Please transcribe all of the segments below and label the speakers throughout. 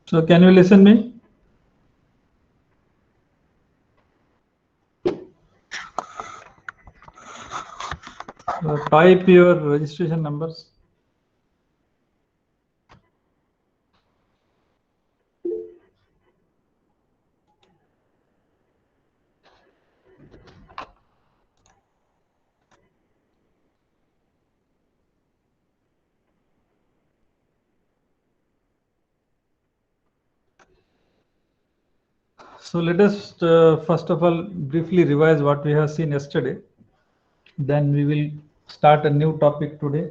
Speaker 1: So can you listen me? Type your registration numbers. So let us first of all briefly revise what we have seen yesterday. Then we will start a new topic today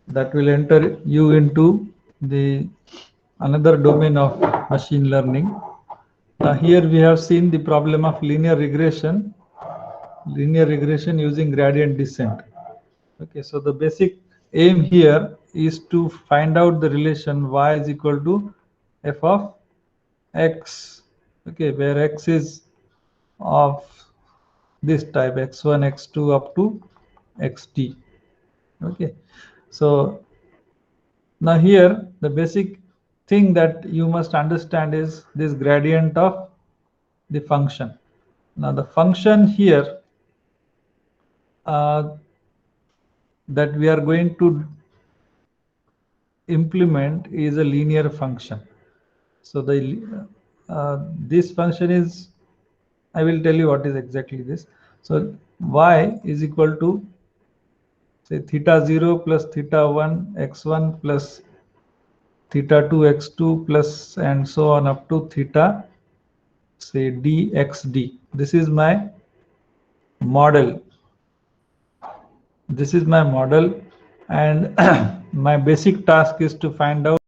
Speaker 1: that will enter you into the another domain of machine learning. Here we have seen the problem of linear regression using gradient descent. Okay, so the basic aim here is to find out the relation y is equal to f of x. Okay, where x is of this type x1, x2 up to xt. Okay, so now here the basic thing that you must understand is this gradient of the function. Now the function here that we are going to implement is a linear function. So the this function is, I will tell you what is exactly this. So y is equal to say theta 0 plus theta 1 x1 plus theta 2 x2 plus and so on up to theta say dxd. This is my model. This is my model, and my basic task is to find out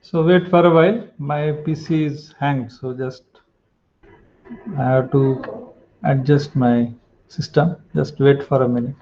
Speaker 1: So wait for a while. My PC is hanged, so just I have to adjust my system. Just wait for a minute.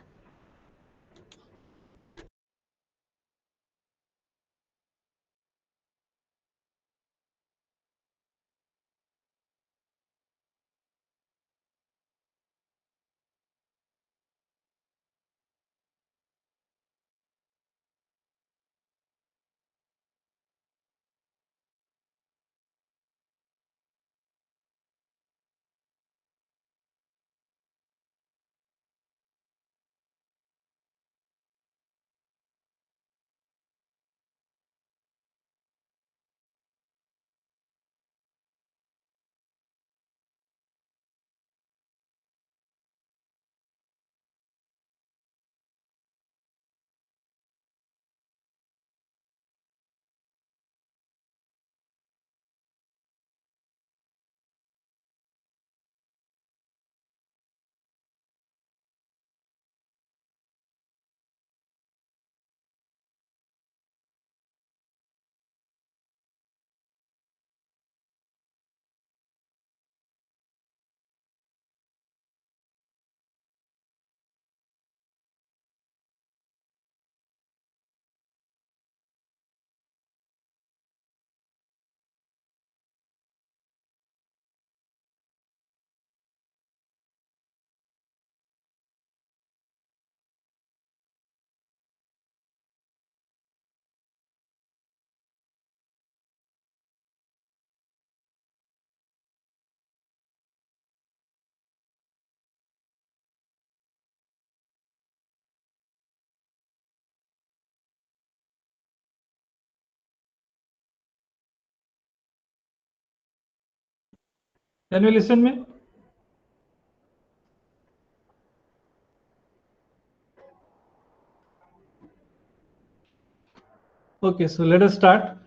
Speaker 1: Can you listen me? Okay, so let us start.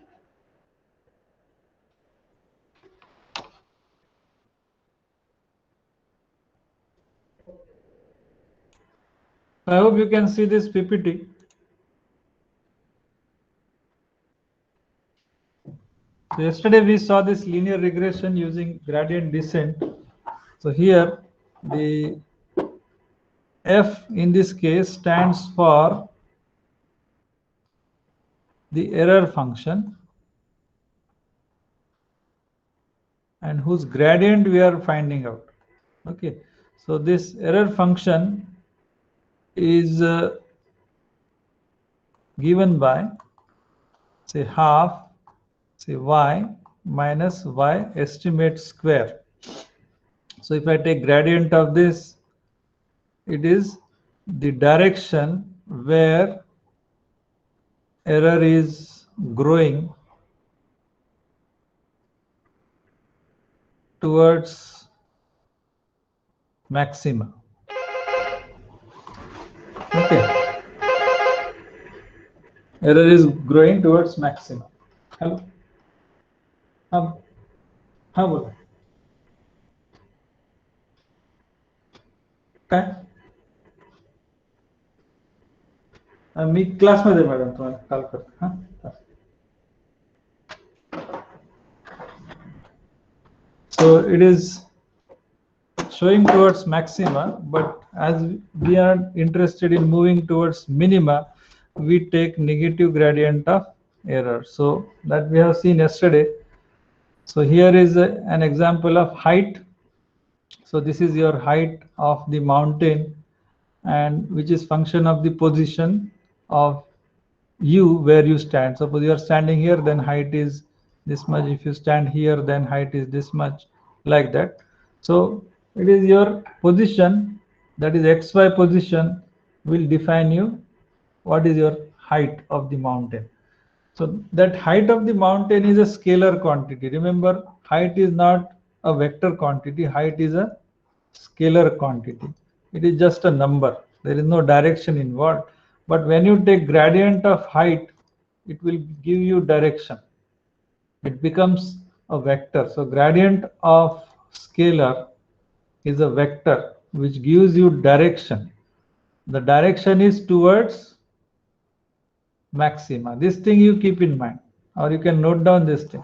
Speaker 1: I hope you can see this PPT. So yesterday we saw this linear regression using gradient descent. So here the F in this case stands for the error function and whose gradient we are finding out. Okay, so this error function is given by say half say y minus y estimate square. So if I take gradient of this, it is the direction where error is growing towards maxima. Okay, error is growing towards maxima. Hello, हाँ बोला काय मी क्लासमध्ये madam तुम्हाला call करतो हां. So it is showing towards maxima, but as we are interested in moving towards minima, we take negative gradient of error. So that we have seen yesterday. So here is an example of height. So this is your height of the mountain, and which is function of the position of you where you stand. Suppose you are standing here, then height is this much. If you stand here, then height is this much, like that. So it is your position, that is xy position, will define you what is your height of the mountain. So that height of the mountain is a scalar quantity. Remember, height is not a vector quantity. Height is a scalar quantity. It is just a number. There is no direction involved. But when you take gradient of height, it will give you direction. It becomes a vector. So gradient of scalar is a vector which gives you direction. The direction is towards maxima. This thing you keep in mind. or you can note down this thing.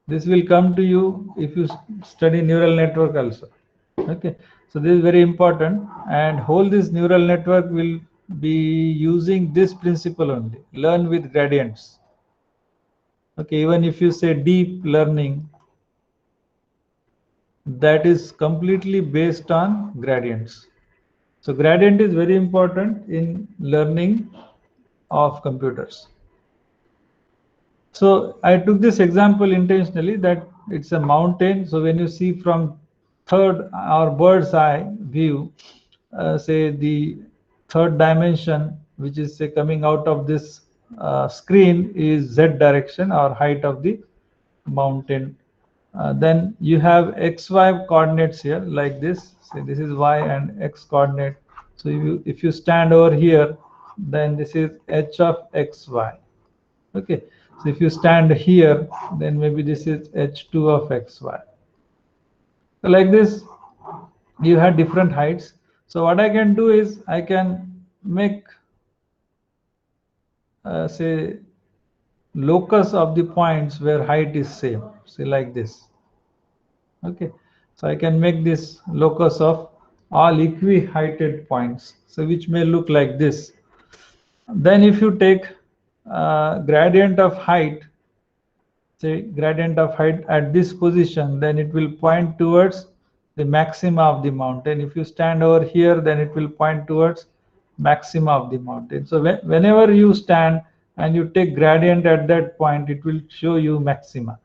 Speaker 1: This will come to you if you study neural network also. Okay, so this is very important, and whole this neural network will be using this principle only, learn with gradients. Okay, even if you say deep learning, that is completely based on gradients. So gradient is very important in learning of computers. So I took this example intentionally, that it's a mountain. So when you see from third or bird's eye view, say the third dimension, which is say coming out of this screen, is z direction or height of the mountain. Then you have xy coordinates here like this. Say this is y and x coordinate. So if you stand over here, then this is h of xy. Okay, so if you stand here, then maybe this is h2 of xy. So like this, you have different heights. So what I can do is I can make say locus of the points where height is same, say like this. Okay, so I can make this locus of all equi-heighted points, so which may look like this. Then if you take gradient of height, say gradient of height at this position, then it will point towards the maxima of the mountain. If you stand over here, then it will point towards maxima of the mountain. So whenever you stand and you take gradient at that point, it will show you maxima.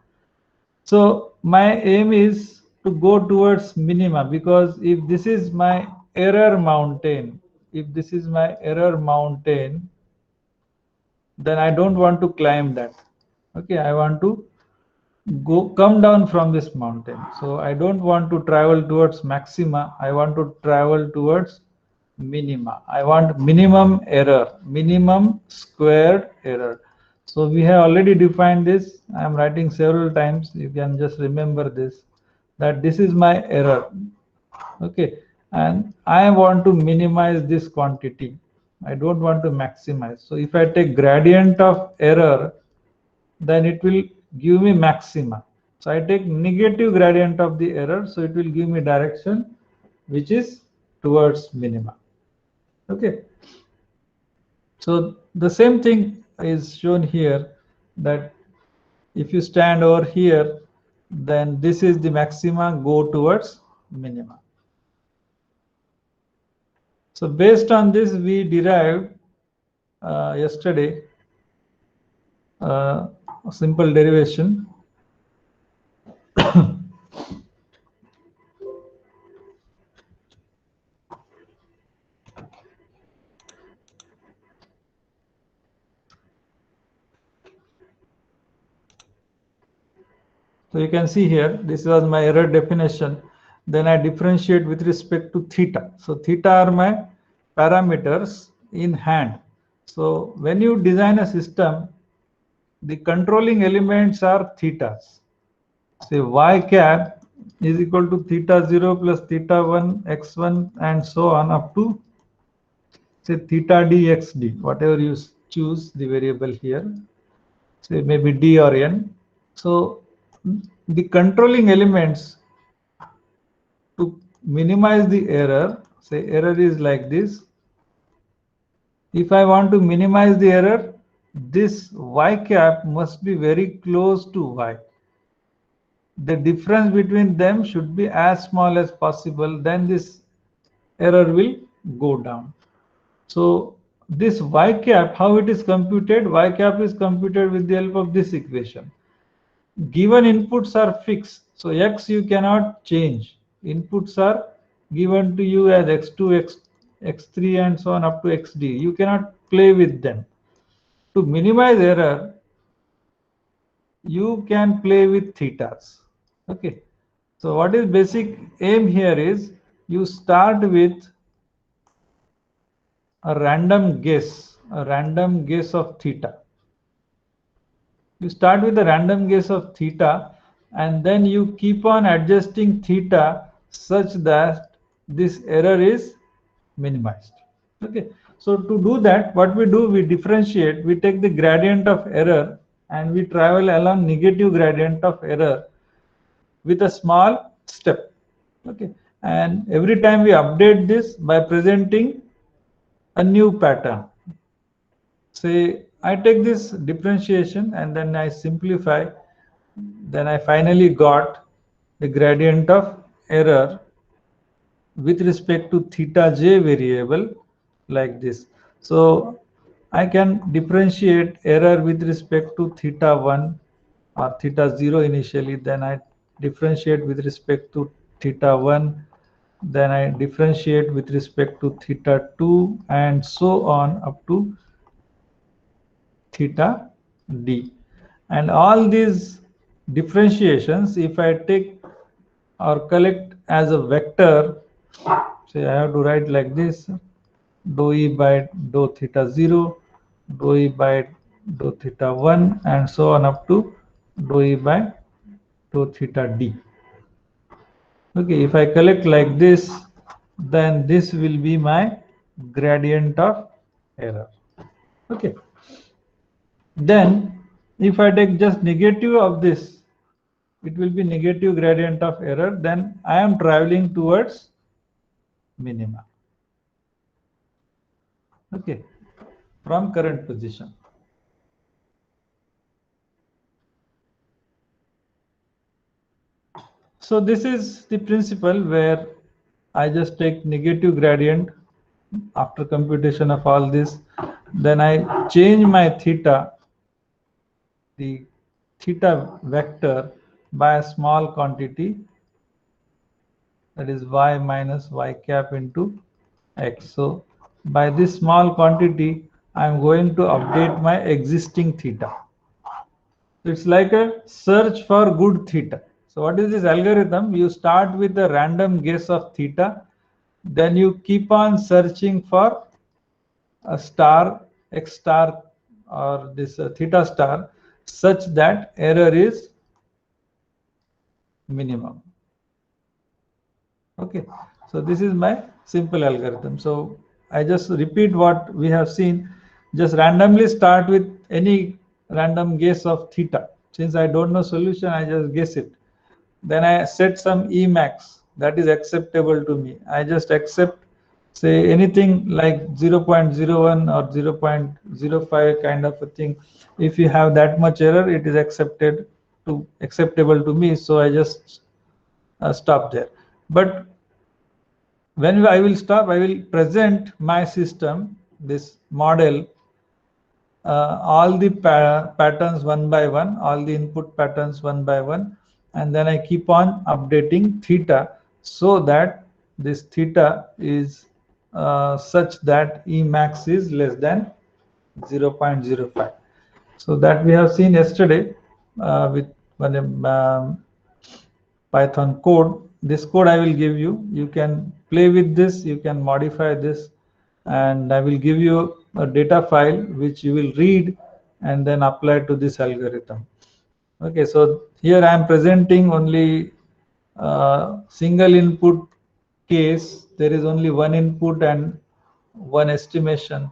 Speaker 1: So my aim is to go towards minima, because if this is my error mountain, then I don't want to climb that. Okay, I want to come down from this mountain. So I don't want to travel towards maxima, I want to travel towards minima. I want minimum error, minimum squared error. So we have already defined this. I am writing several times. You can just remember this, that this is my error. Okay, and I want to minimize this quantity. I don't want to maximize. So if I take gradient of error, then it will give me maxima. So I take negative gradient of the error, so it will give me direction which is towards minima. Okay, so the same thing is shown here, that if you stand over here, then this is the maxima, go towards minima. So based on this, we derived yesterday a simple derivation. So you can see here, this was my error definition. Then I differentiate with respect to theta. So theta are my parameters in hand. So when you design a system, the controlling elements are thetas. Say y cap is equal to theta 0 plus theta 1 x1 and so on up to say theta d xd, whatever you choose the variable here, say maybe d or n. So the controlling elements to minimize the error, say error is like this. If I want to minimize the error, this y cap must be very close to y. The difference between them should be as small as possible, then this error will go down. So this y cap, how it is computed? Y cap is computed with the help of this equation. Given inputs are fixed, so x you cannot change. Inputs are given to you as x2, x3 and so on up to xd. You cannot play with them. To minimize error, you can play with thetas. Okay, so what is basic aim here is, you start with a random guess of theta. You start with a random guess of theta, and then you keep on adjusting theta such that this error is minimized. Okay, so to do that, what we do, we differentiate, we take the gradient of error and we travel along negative gradient of error with a small step. Okay, and every time we update this by presenting a new pattern. Say I take this differentiation and then I simplify, then I finally got the gradient of error with respect to theta j variable like this. So I can differentiate error with respect to theta 1 or theta 0 initially, then I differentiate with respect to theta 1, then I differentiate with respect to theta 2, and so on up to theta d. And all these differentiations, if I take or collect as a vector, say I have to write like this: dou e by dou theta 0, dou e by dou theta 1, and so on up to dou e by dou theta d. Okay, if I collect like this, then this will be my gradient of error. Okay, then if I take just negative of this, it will be negative gradient of error, then I am traveling towards minima. Okay, from current position. So this is the principle where I just take negative gradient after computation of all this, then I change my theta, the theta vector, by a small quantity, that is y minus y cap into x. So by this small quantity I am going to update my existing theta. It's like a search for good theta. So what is this algorithm? You start with a random guess of theta, then you keep on searching for a star, x star, or this theta star, such that error is minimum. Okay, so this is my simple algorithm. So I just repeat what we have seen. Just randomly start with any random guess of theta. Since I don't know solution, I just guess it. Then I set some Emax that is acceptable to me. I just accept, say, anything like 0.01 or 0.05 kind of a thing. If you have that much error, it is acceptable to me. So I just stop there. But when I will stop, I will present my system, this model, all the patterns one by one, all the input patterns one by one, and then I keep on updating theta so that this theta is such that Emax is less than 0.05. So that we have seen yesterday with one Python code. This code I will give you. You can play with this, you can modify this, and I will give you a data file which you will read and then apply to this algorithm. Okay, so here I am presenting only single input case. There is only one input and one estimation.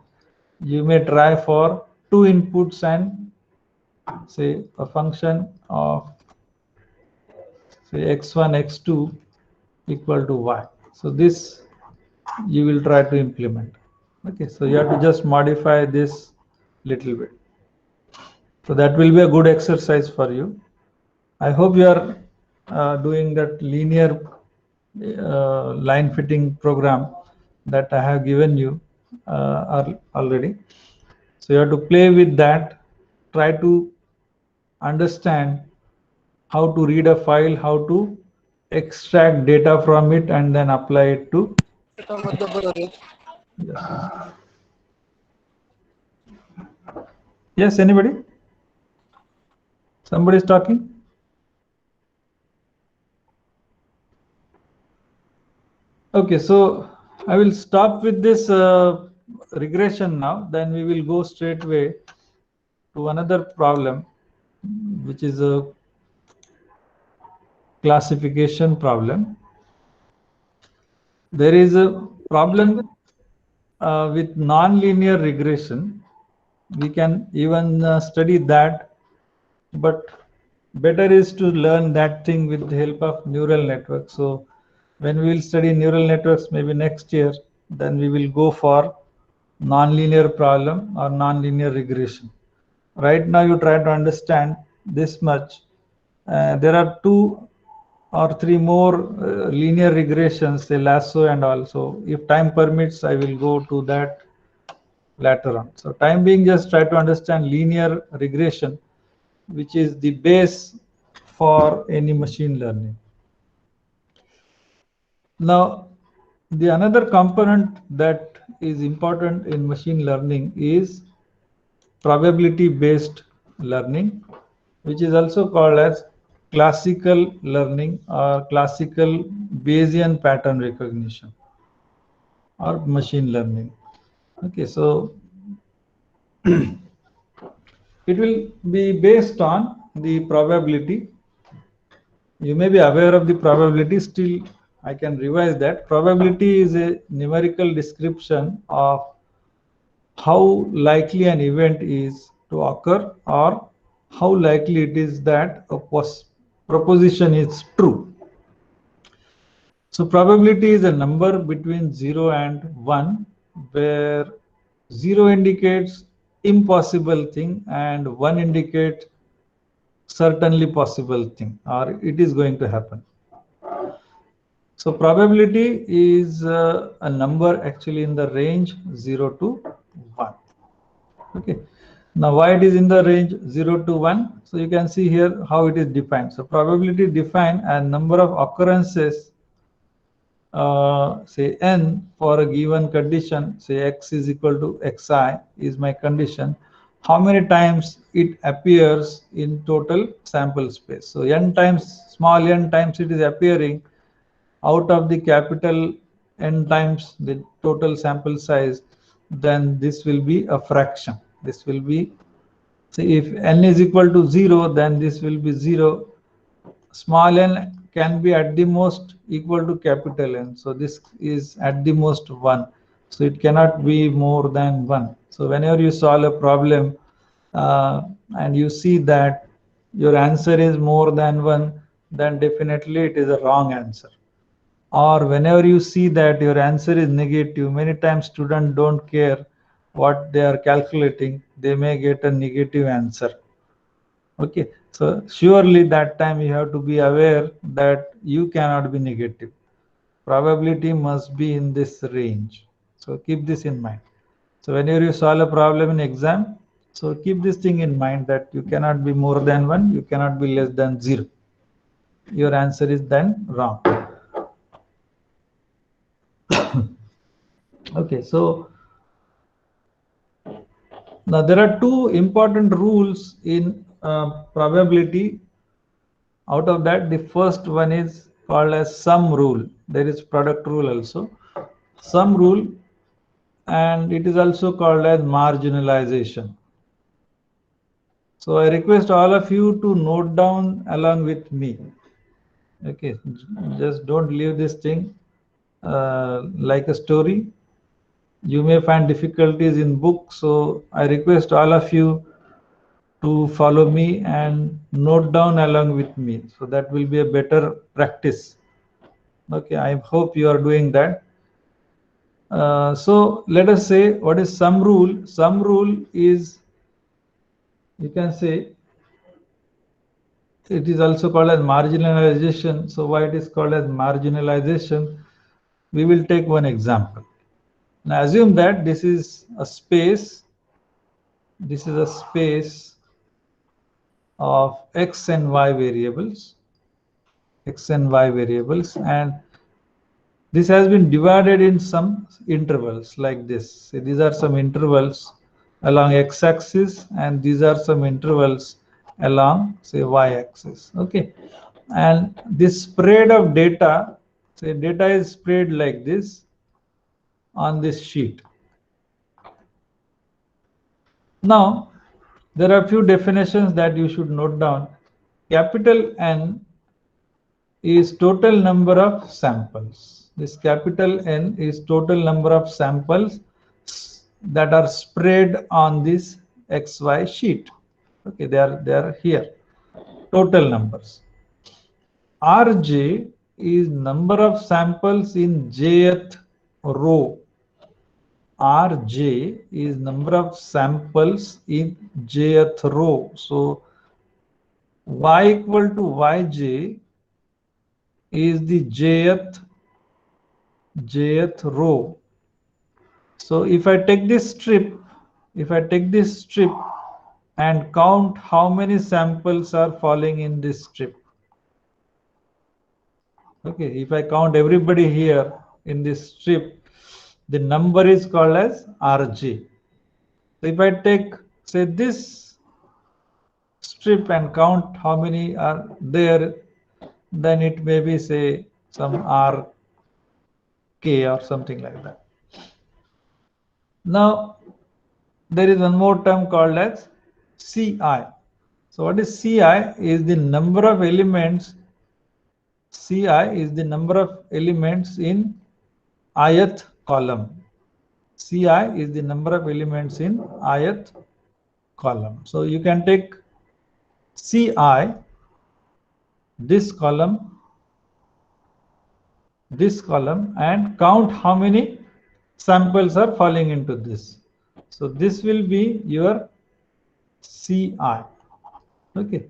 Speaker 1: You may try for two inputs and say a function of say x1 x2 equal to y. So this you will try to implement. Okay, so you have to just modify this little bit. So that will be a good exercise for you. I hope you are doing that linear line fitting program that I have given you already. So you have to play with that, try to understand how to read a file, how to extract data from it, and then apply it to. Yes. Yes, anybody? Somebody is talking? Okay, so I will stop with this regression now. Then we will go straight away to another problem, which is a classification problem. There is a problem with non-linear regression. We can even study that but better is to learn that thing with the help of neural networks. So when we will study neural networks maybe next year, then we will go for nonlinear problem or nonlinear regression. Right now you try to understand this much. There are two or three more linear regressions, say lasso and also. If time permits, I will go to that later on. So time being, just try to understand linear regression, which is the base for any machine learning. Now, the another component that is important in machine learning is probability based learning, which is also called as classical learning or classical Bayesian pattern recognition or machine learning. Okay, so it will be based on the probability. You may be aware of the probability, still I can revise that. Probability is a numerical description of how likely an event is to occur or how likely it is that a proposition is true. So probability is a number between 0 and 1, where 0 indicates impossible thing and 1 indicates certainly possible thing, or it is going to happen. So probability is a number actually in the range 0 to 1. Okay. Now why it is in the range 0 to 1? So you can see here how it is defined. So probability defined as number of occurrences, say n, for a given condition, say x is equal to xi is my condition, how many times it appears in total sample space. So n times, small n times it is appearing out of the capital N times the total sample size, then this will be a fraction. This will be, say if n is equal to 0, then this will be 0. Small n can be at the most equal to capital N. So this is at the most 1. So it cannot be more than 1. So whenever you solve a problem and you see that your answer is more than 1, then definitely it is a wrong answer. Or whenever you see that your answer is negative, many times students don't care what they are calculating, they may get a negative answer. Okay, so surely that time you have to be aware that you cannot be negative. Probability must be in this range. So keep this in mind. So whenever you solve a problem in exam, so keep this thing in mind that you cannot be more than 1, you cannot be less than 0. Your answer is then wrong. Okay, so now there are two important rules in probability. Out of that, the first one is called as sum rule. There is product rule also. Sum rule, and it is also called as marginalization. So I request all of you to note down along with me. Okay, just don't leave this thing like a story. You may find difficulties in book, so I request all of you to follow me and note down along with me. So that will be a better practice. Okay, I hope you are doing that. So let us say what is sum rule. Sum rule is, you can say, it is also called as marginalization. So why it is called as marginalization? We will take one example. Now assume that this is a space. This is a space of x and y variables. X and y variables, and this has been divided in some intervals like this. So these are some intervals along x-axis, and these are some intervals along, say, y-axis. Okay, and this spread of data, say data is spread like this on this sheet. Now there are a few definitions that you should note down. Capital N is total number of samples. This capital N is total number of samples that are spread on this XY sheet. Okay, they are here. total numbers. Rj is number of samples in jth row. Rj is number of samples in jth row. So y equal to yj is the jth row. So if I take this strip, and count how many samples are falling in this strip. Okay, if I count everybody here in this strip, the number is called as Rg. So if I take, say, this strip and count how many are there, then it may be, say, some Rk or something like that. Now, there is one more term called as Ci. So what is Ci? Is the number of elements. Ci is the number of elements in ith column. Ci is the number of elements in ith column. So you can take Ci, this column, and count how many samples are falling into this. So this will be your Ci. Okay.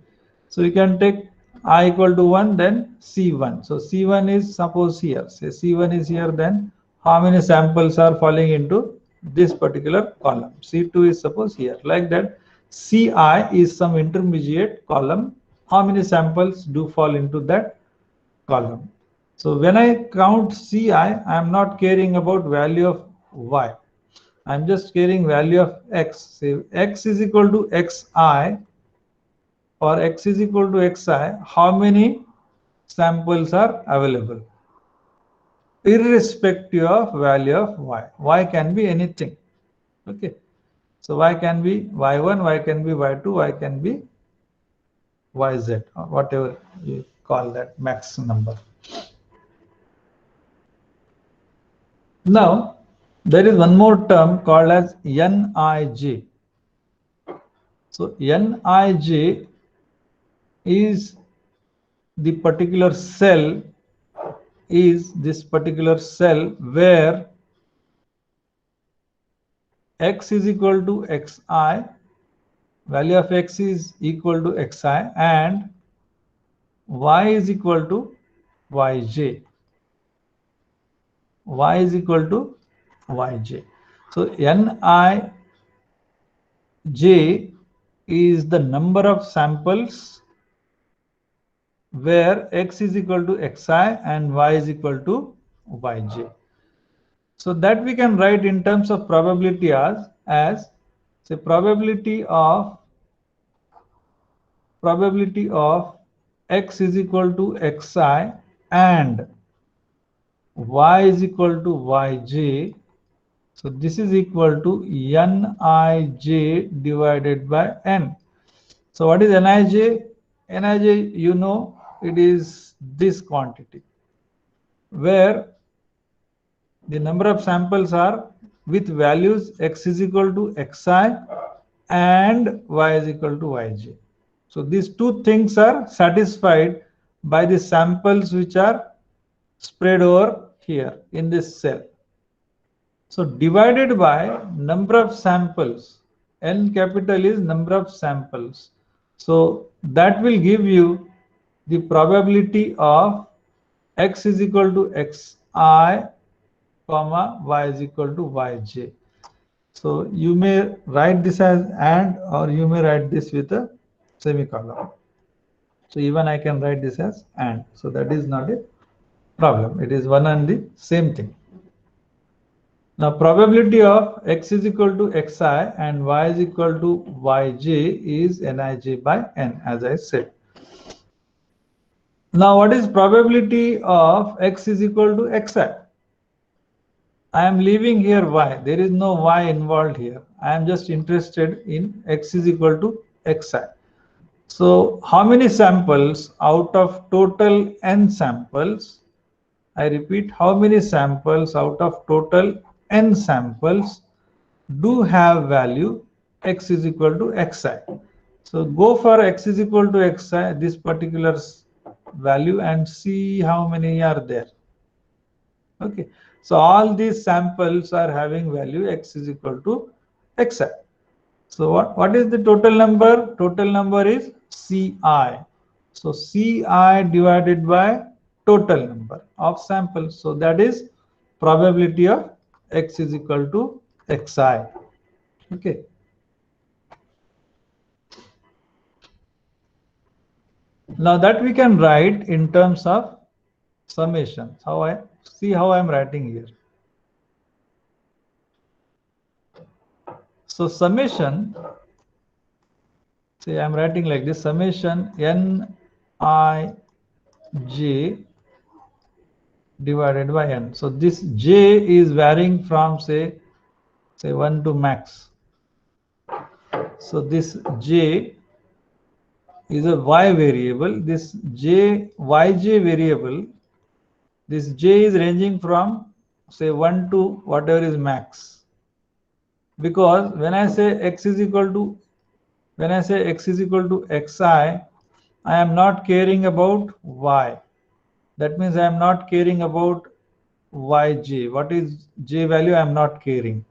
Speaker 1: So you can take I equal to 1, then C1. So C1 is, suppose here, say C1 is here, then how many samples are falling into this particular column? C2 is suppose here. Like that, Ci is some intermediate column. How many samples do fall into that column? So when I count Ci, I am not caring about value of y. I am just caring value of x. Say x is equal to xi, or x is equal to xi, how many samples are available, irrespective of value of y. Y can be anything. Okay. So y can be y1, y can be y2, y can be yz, or whatever you call that max number. Now, there is one more term called as Nij. So Nij is the particular cell, where x is equal to xi, value of x is equal to xi, and y is equal to yj. Y is equal to yj. So Nij is the number of samples where x is equal to xi and y is equal to yj. So that we can write in terms of probability as say probability of x is equal to xi and y is equal to yj. So this is equal to Nij divided by n. So what is Nij? Nij, you know, it is this quantity where the number of samples are with values x is equal to xi and y is equal to yj. So these two things are satisfied by the samples which are spread over here in this cell. So divided by number of samples, N capital is number of samples. So that will give you the probability of x is equal to xi, comma, y is equal to yj. So you may write this as and, or you may write this with a semicolon. So even I can write this as and. So that is not a problem. It is one and the same thing. Now probability of x is equal to xi and y is equal to yj is Nij by n, as I said. Now what is probability of x is equal to xi? I am leaving here y. There is no y involved here. I am just interested in x is equal to xi. So how many samples out of total n samples? I repeat, how many samples out of total n samples do have value x is equal to xi? So go for x is equal to xi, this particular value, and see how many are there. Okay, so all these samples are having value x is equal to xi. So what is the total number? Total number is Ci. So Ci divided by total number of samples. So that is probability of x is equal to xi. Okay. Now that we can write in terms of summation. How I see how I am writing here. So summation, say I am writing like this, summation Nij divided by n. So this j is varying from say 1 to max. So this j is a y variable. This yj variable, this j is ranging from say 1 to whatever is max. Because when I say x is equal to xi, I am not caring about y. That means I am not caring about yj. What is j value? I am not caring.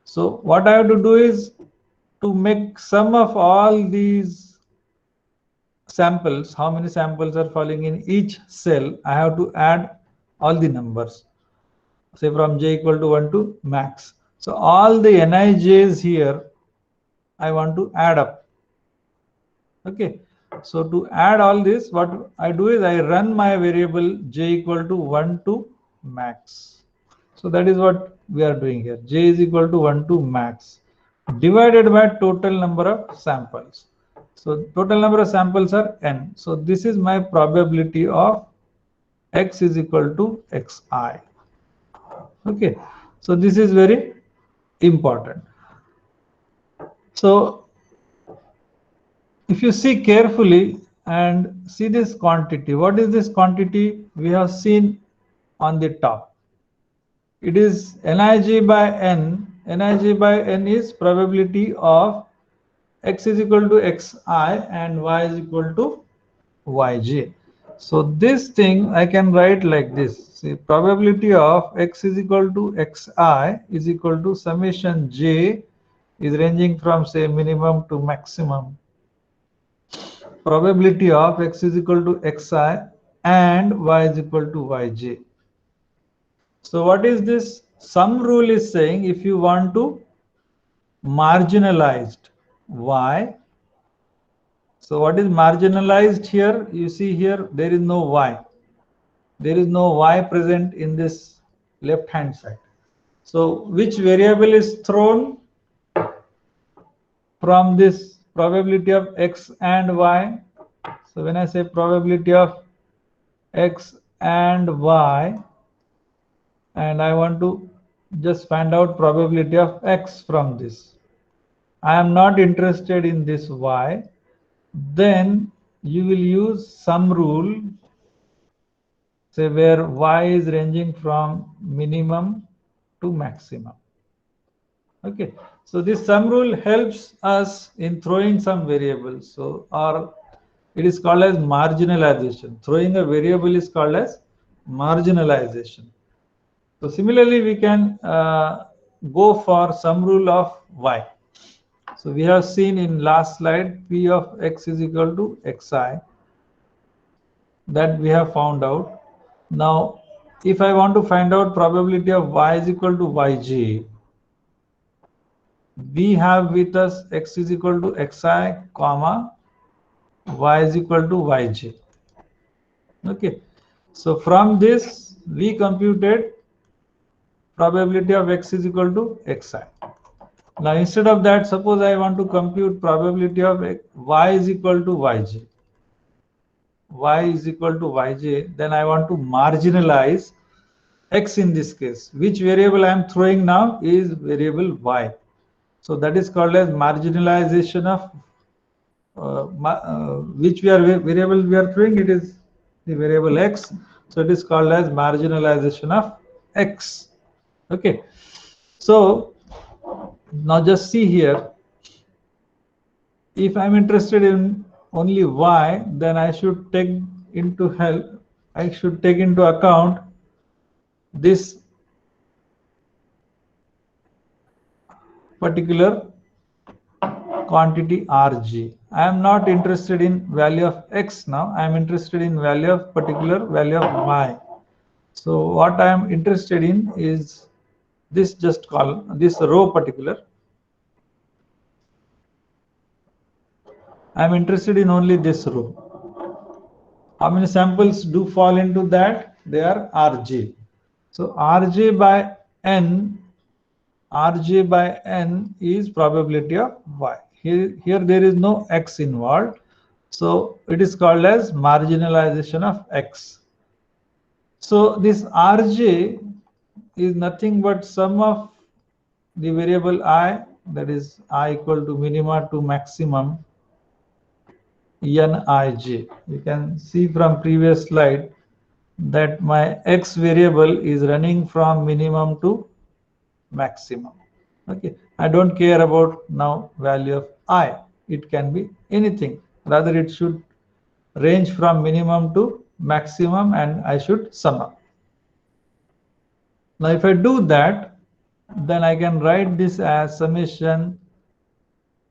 Speaker 1: So what I have to do is to make sum of all these samples, how many samples are falling in each cell, I have to add all the numbers, say from j equal to 1 to max. So all the nij's here, I want to add up. Okay. So to add all this, what I do is I run my variable j equal to 1 to max. So that is what we are doing here. J is equal to 1 to max divided by total number of samples. So total number of samples are n. So this is my probability of x is equal to xi. Okay. So this is very important. So if you see carefully and see this quantity, what is this quantity we have seen on the top? It is Nij by n. Nij by n is probability of x is equal to xi and y is equal to yj. So this thing I can write like this. See, probability of x is equal to xi is equal to summation j is ranging from say minimum to maximum. Probability of x is equal to xi and y is equal to yj. So what is this? Some rule is saying if you want to marginalized y. So what is marginalized here? You see here there is no y. There is no y present in this left hand side. So which variable is thrown from this probability of x and y? So when I say probability of x and y, and I want to just find out probability of x from this, I am not interested in this y, then you will use some rule, say where y is ranging from minimum to maximum. Okay, so this sum rule helps us in throwing some variables. So, or it is called as marginalization. Throwing a variable is called as marginalization. So similarly, we can go for sum rule of y. So we have seen in last slide p of x is equal to xi, that we have found out. Now, if I want to find out probability of y is equal to yj, we have with us x is equal to xi, comma, y is equal to yj. Okay. So from this, we computed probability of x is equal to xi. Now, instead of that, suppose I want to compute probability of y is equal to yj. Y is equal to yj, then I want to marginalize x in this case. Which variable I am throwing now is variable y. So that is called as marginalization of which variable we are throwing. It is the variable x. So it is called as marginalization of x. Okay. So now just see here. If I'm interested in only y, then I should take into help, I should take into account this particular quantity Rg. I am not interested in value of x now. I am interested in value of particular value of y. So what I am interested in is this just call this row particular. I am interested in only this row. How many samples do fall into that? They are Rj. So Rj by n, Rj by n is probability of y. Here there is no x involved. So it is called as marginalization of x. So this Rj is nothing but sum of the variable I, that is I equal to minima to maximum Nij. You can see from previous slide that my x variable is running from minimum to maximum. Okay, I don't care about now value of I. It can be anything. Rather, it should range from minimum to maximum and I should sum up. Now, if I do that, then I can write this as summation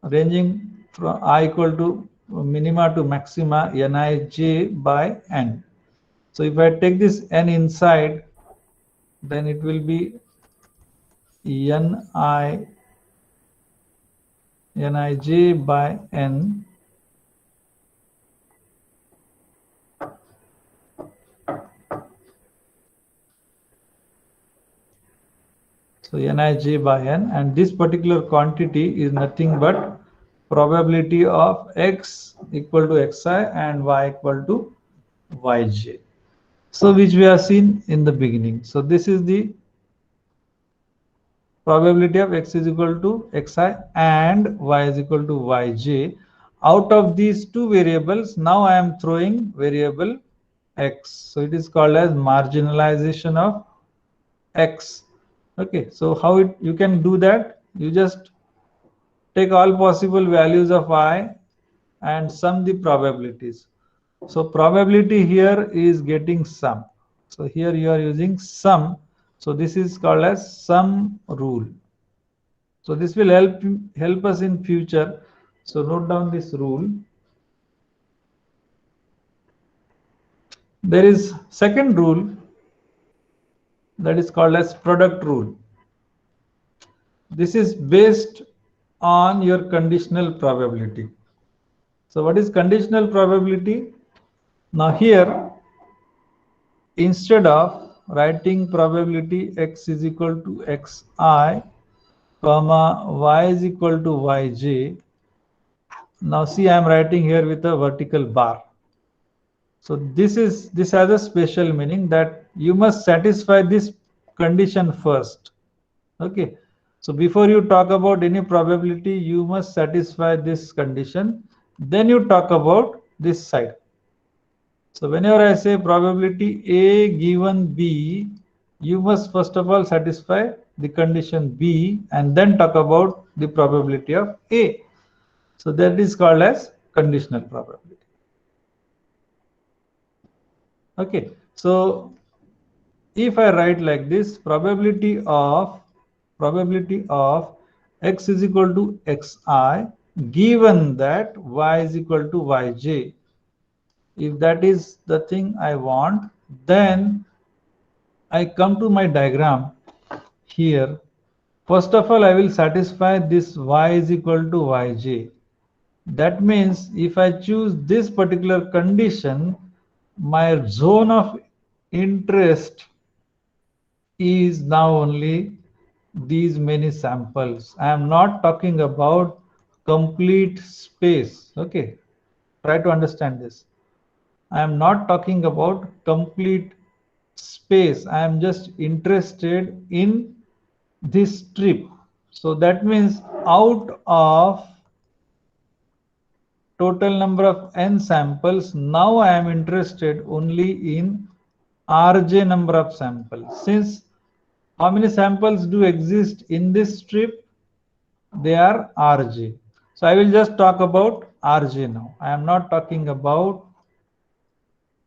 Speaker 1: ranging from I equal to minima to maxima Nij by n. So if I take this n inside, then it will be Nij by n. So Nij by n, and this particular quantity is nothing but probability of x equal to xi and y equal to yj. So which we have seen in the beginning. So this is the probability of x is equal to xi and y is equal to yj. Out of these two variables, now I am throwing variable x. So it is called as marginalization of x. Okay, so how you can do that? You just take all possible values of I and sum the probabilities. So probability here is getting sum. So here you are using sum. So this is called as sum rule. So this will help us in future. So note down this rule. There is second rule that is called as product rule. This is based on your conditional probability. So what is conditional probability? Now here, instead of writing probability x is equal to xi, comma y is equal to yj, now see I am writing here with a vertical bar. So this has a special meaning that you must satisfy this condition first. Okay. So before you talk about any probability, you must satisfy this condition. Then you talk about this side. So whenever I say probability A given B, you must first of all satisfy the condition B and then talk about the probability of A. So that is called as conditional probability. Okay. So if I write like this, probability of x is equal to xi given that y is equal to yj, if that is the thing I want, then I come to my diagram here. First of all, I will satisfy this y is equal to yj. That means if I choose this particular condition, my zone of interest is now only these many samples. I am not talking about complete space. Okay, try to understand this. I am not talking about complete space. I am just interested in this strip. So that means out of total number of n samples, now I am interested only in Rj number of samples. Since how many samples do exist in this strip? They are Rj. So I will just talk about RJ now. I am not talking about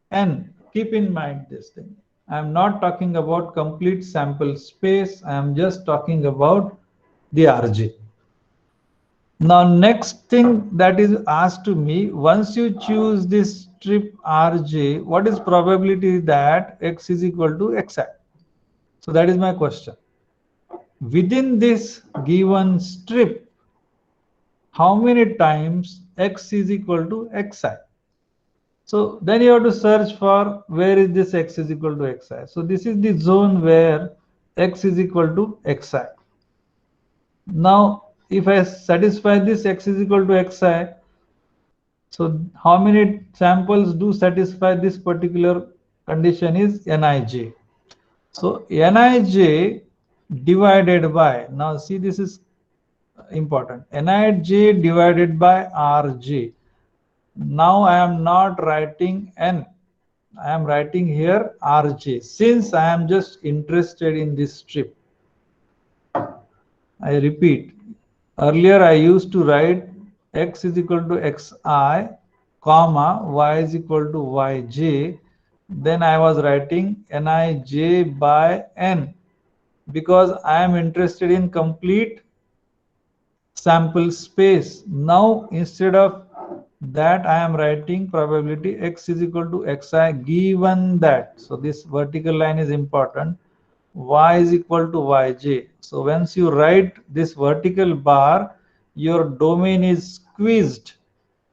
Speaker 1: N. Keep in mind this thing. I am not talking about complete sample space. I am just talking about the RJ. Now, next thing that is asked to me, once you choose this strip RJ, what is probability that X is equal to Xi? So that is my question. Within this given strip, how many times X is equal to Xi? So then you have to search for where is this X is equal to Xi. So this is the zone where X is equal to Xi. Now, if I satisfy this X is equal to Xi, so how many samples do satisfy this particular condition is Nij. So Nij divided by, now see this is important, Nij divided by Rj. Now I am not writing N, I am writing here Rj since I am just interested in this strip. I repeat, earlier I used to write X is equal to Xi, comma, Y is equal to Yj. Then I was writing Nij by N because I am interested in complete sample space. Now instead of that I am writing probability X is equal to Xi given that. So this vertical line is important. Y is equal to Yj. So once you write this vertical bar, your domain is squeezed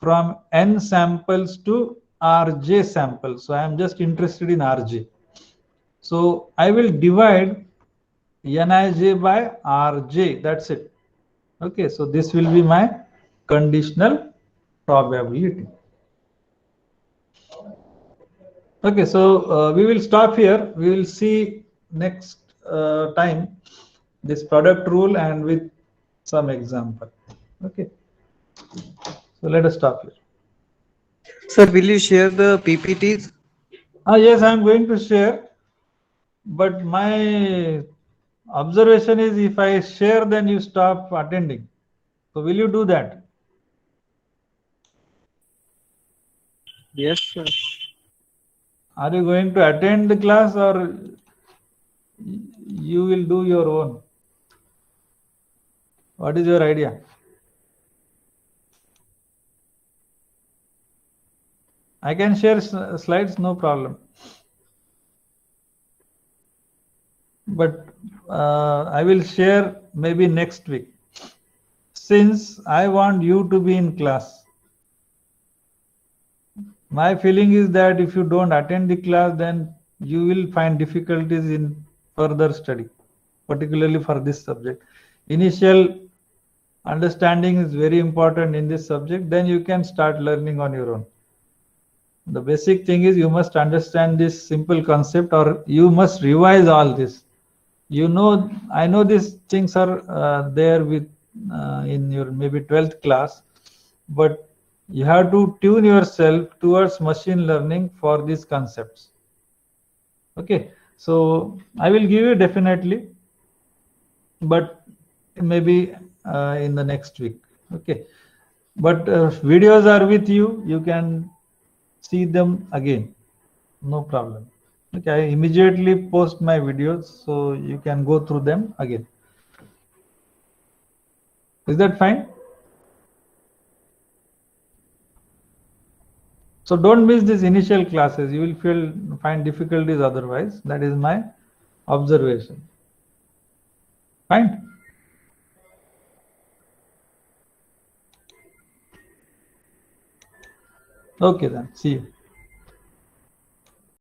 Speaker 1: from N samples to Rj samples. So I am just interested in Rj. So I will divide Nij by Rj. That's it. Okay, so this will be my conditional probability. Okay, so we will stop here. We will see next time this product rule and with some example. Okay, so let us stop here.
Speaker 2: Sir, will you share the PPTs?
Speaker 1: Yes, I am going to share, but my observation is if I share, then you stop attending. So will you do that?
Speaker 2: Yes, sir.
Speaker 1: Are you going to attend the class or you will do your own? What is your idea? I can share slides, no problem. But I will share maybe next week. Since I want you to be in class, my feeling is that if you don't attend the class, then you will find difficulties in further study, particularly for this subject. Initial understanding is very important in this subject, then you can start learning on your own. The basic thing is you must understand this simple concept or you must revise all this. You know, I know these things are there with in your maybe 12th class, but you have to tune yourself towards machine learning for these concepts. Okay, so I will give you definitely, but maybe in the next week. Okay, but videos are with you, you can see them again, no problem. Okay, I immediately post my videos so you can go through them again. Is that fine? So don't miss these initial classes. You will find difficulties otherwise. That is my observation. Fine. Okay then. See you.